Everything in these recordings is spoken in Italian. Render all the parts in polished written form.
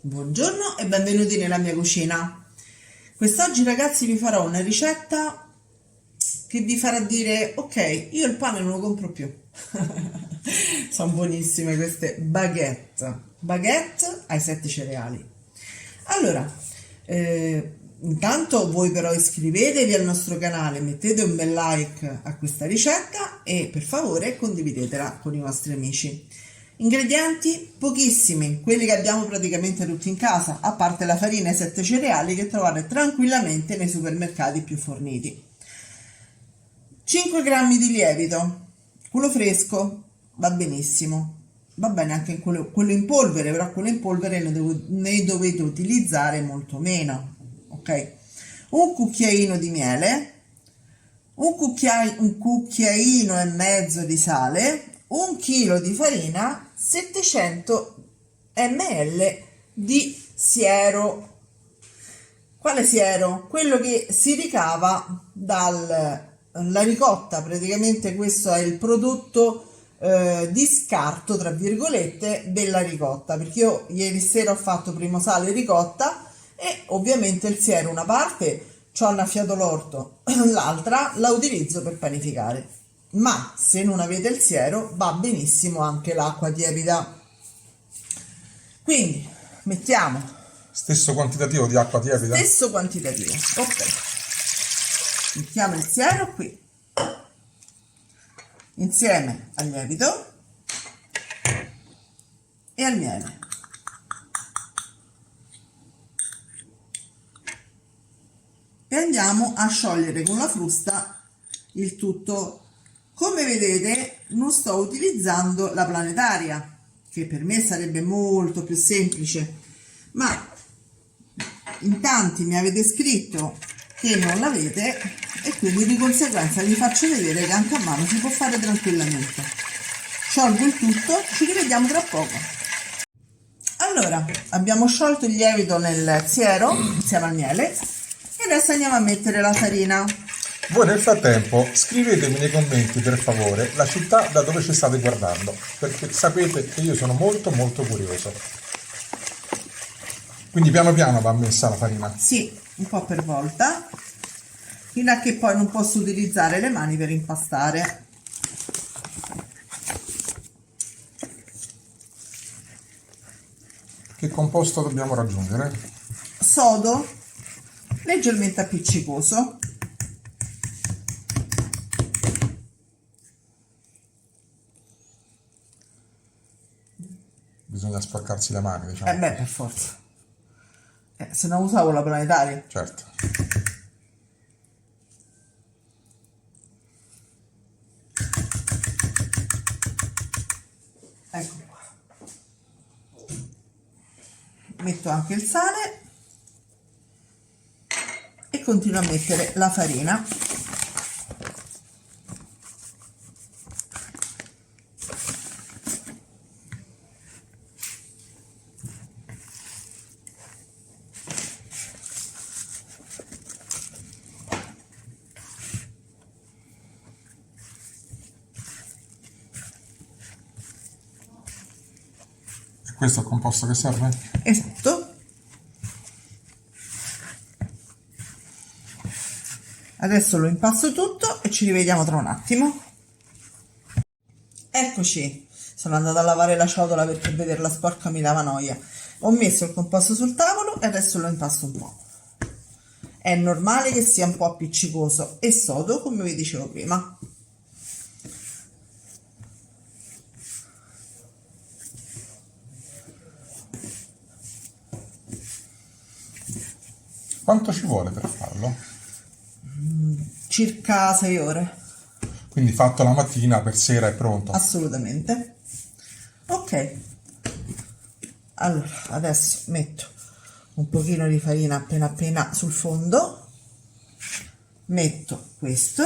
Buongiorno e benvenuti nella mia cucina. Quest'oggi ragazzi vi farò una ricetta che vi farà dire ok, io il pane non lo compro più. Sono buonissime queste baguette ai 7 cereali. Allora, intanto voi però iscrivetevi al nostro canale, mettete un bel like a questa ricetta e per favore condividetela con i vostri amici. Ingredienti pochissimi, quelli che abbiamo praticamente tutti in casa, a parte la farina e 7 cereali che trovate tranquillamente nei supermercati più forniti. 5 grammi di lievito, quello fresco va benissimo, va bene anche quello in polvere, però quello in polvere ne dovete utilizzare molto meno, ok? Un cucchiaino di miele, un cucchiaino e mezzo di sale, 1 chilo di farina, 700 ml di siero. Quale siero? Quello che si ricava dalla ricotta, praticamente questo è il prodotto di scarto, tra virgolette, della ricotta, perché io ieri sera ho fatto primo sale ricotta e ovviamente il siero una parte ci ho annaffiato l'orto, l'altra la utilizzo per panificare. Ma se non avete il siero va benissimo anche l'acqua tiepida. Quindi mettiamo Stesso quantitativo di acqua tiepida? stesso quantitativo, ok. Mettiamo il siero qui insieme al lievito e al miele. E andiamo a sciogliere con la frusta il tutto. Come vedete non sto utilizzando la planetaria, che per me sarebbe molto più semplice, ma in tanti mi avete scritto che non l'avete e quindi di conseguenza vi faccio vedere che anche a mano si può fare tranquillamente. Sciolgo il tutto, ci rivediamo tra poco. Allora, abbiamo sciolto il lievito nel siero insieme al miele e adesso andiamo a mettere la farina. Voi nel frattempo scrivetemi nei commenti per favore la città da dove ci state guardando, perché sapete che io sono molto curioso. Quindi piano piano va messa la farina. Sì, un po' per volta, fino a che poi non posso utilizzare le mani per impastare. Che composto dobbiamo raggiungere? Sodo leggermente appiccicoso. Bisogna sporcarsi le mani, diciamo. Beh, per forza. Se no usavo la planetaria. Certo. Ecco qua. Metto anche il sale e continuo a mettere la farina. Questo è il composto che serve? Esatto. Adesso lo impasto tutto e ci rivediamo tra un attimo. Eccoci, sono andata a lavare la ciotola perché vederla sporca mi dava noia. Ho messo il composto sul tavolo e adesso lo impasto un po'. È normale che sia un po' appiccicoso e sodo, come vi dicevo prima. Quanto ci vuole per farlo? Circa 6 ore. Quindi fatto la mattina, per sera è pronto? Assolutamente. Ok. Allora, adesso metto un pochino di farina appena sul fondo. Metto questo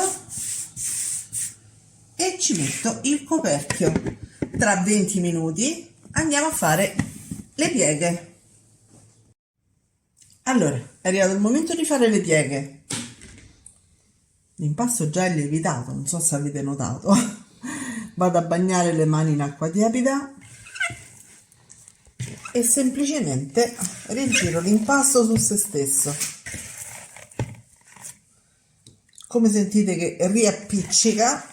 e ci metto il coperchio. Tra 20 minuti andiamo a fare le pieghe. Allora, è arrivato il momento di fare le pieghe. L'impasto già è lievitato, non so se avete notato. Vado a bagnare le mani in acqua tiepida e semplicemente rigiro l'impasto su se stesso. Come sentite che riappiccica,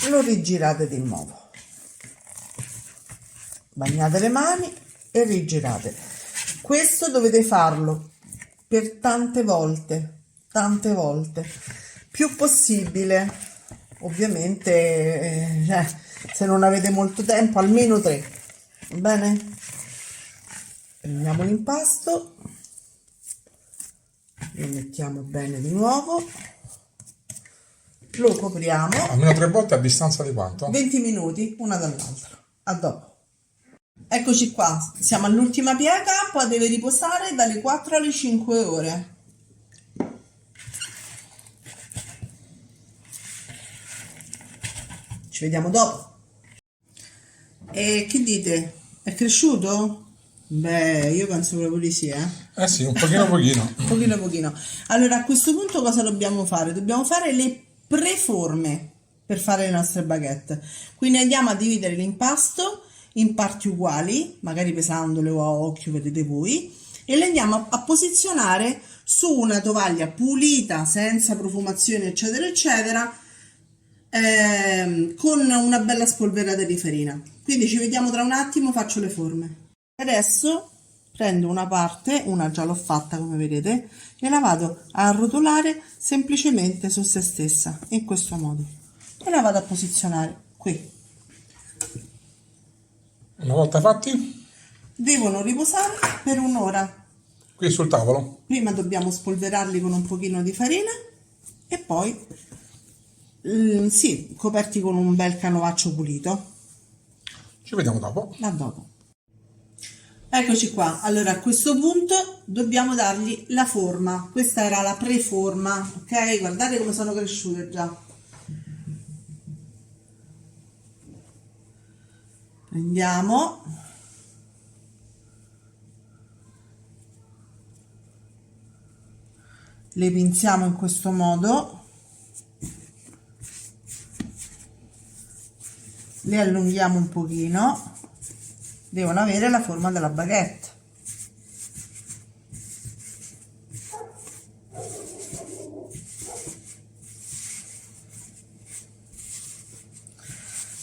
lo rigirate di nuovo. Bagnate le mani e rigirate. Questo dovete farlo per tante volte, più possibile. Ovviamente, se non avete molto tempo, almeno 3. Va bene? Prendiamo l'impasto, lo mettiamo bene di nuovo, lo copriamo. Almeno 3 volte a distanza di quanto? 20 minuti, una dall'altra. A dopo. Eccoci qua, siamo all'ultima piega, poi deve riposare dalle 4 alle 5 ore. Ci vediamo dopo. E che dite? È cresciuto? Beh, io penso proprio di sì, Eh sì, un pochino. Pochino. Allora, a questo punto cosa dobbiamo fare? Dobbiamo fare le preforme per fare le nostre baguette. Quindi andiamo a dividere l'impasto in parti uguali, magari pesandole o a occhio, vedete voi, e le andiamo a posizionare su una tovaglia pulita, senza profumazione, eccetera, eccetera, con una bella spolverata di farina. Quindi ci vediamo tra un attimo, faccio le forme. Adesso prendo una parte, una già l'ho fatta come vedete, e la vado a arrotolare semplicemente su se stessa, in questo modo, e la vado a posizionare qui. Una volta fatti, Devono riposare per un'ora. qui sul tavolo. Prima dobbiamo spolverarli con un pochino di farina e poi sì, coperti con un bel canovaccio pulito. Ci vediamo dopo. A dopo. Eccoci qua. Allora, a questo punto dobbiamo dargli la forma. Questa era la preforma, ok? Guardate come sono cresciute già. Prendiamo, le pinziamo in questo modo, le allunghiamo un pochino, devono avere la forma della baguette.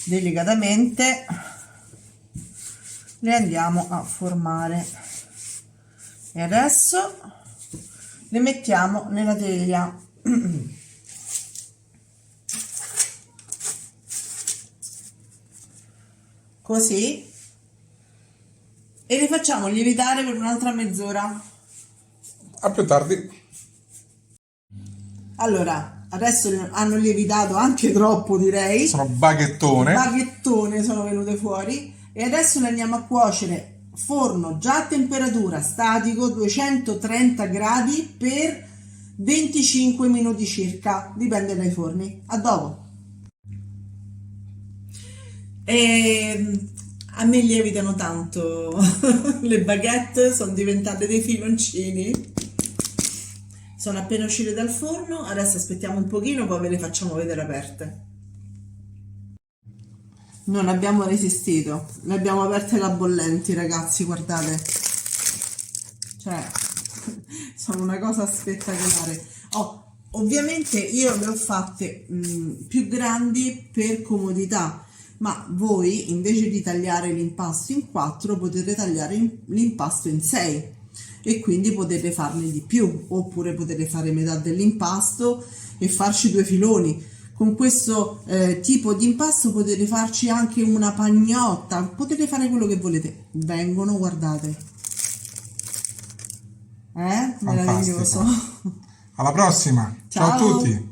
Delicatamente le andiamo a formare e adesso le mettiamo nella teglia. Così, e le facciamo lievitare per un'altra mezz'ora. A più tardi. Allora, adesso hanno lievitato anche troppo, direi. Sono baghettone. Sono venute fuori. E adesso le andiamo a cuocere, forno già a temperatura statico 230 gradi per 25 minuti circa, dipende dai forni. A dopo. A me lievitano tanto le baguette, sono diventate dei filoncini. Sono appena uscite dal forno, adesso aspettiamo un pochino, poi ve le facciamo vedere aperte. Non abbiamo resistito, le abbiamo aperte da bollenti, ragazzi, guardate, cioè sono una cosa spettacolare. Ovviamente io le ho fatte più grandi per comodità, ma voi invece di tagliare l'impasto in 4 potete tagliare l'impasto in 6 e quindi potete farne di più, oppure potete fare metà dell'impasto e farci 2 filoni. Con questo tipo di impasto potete farci anche una pagnotta, potete fare quello che volete. Vengono, guardate. Meraviglioso. Alla prossima. Ciao a tutti.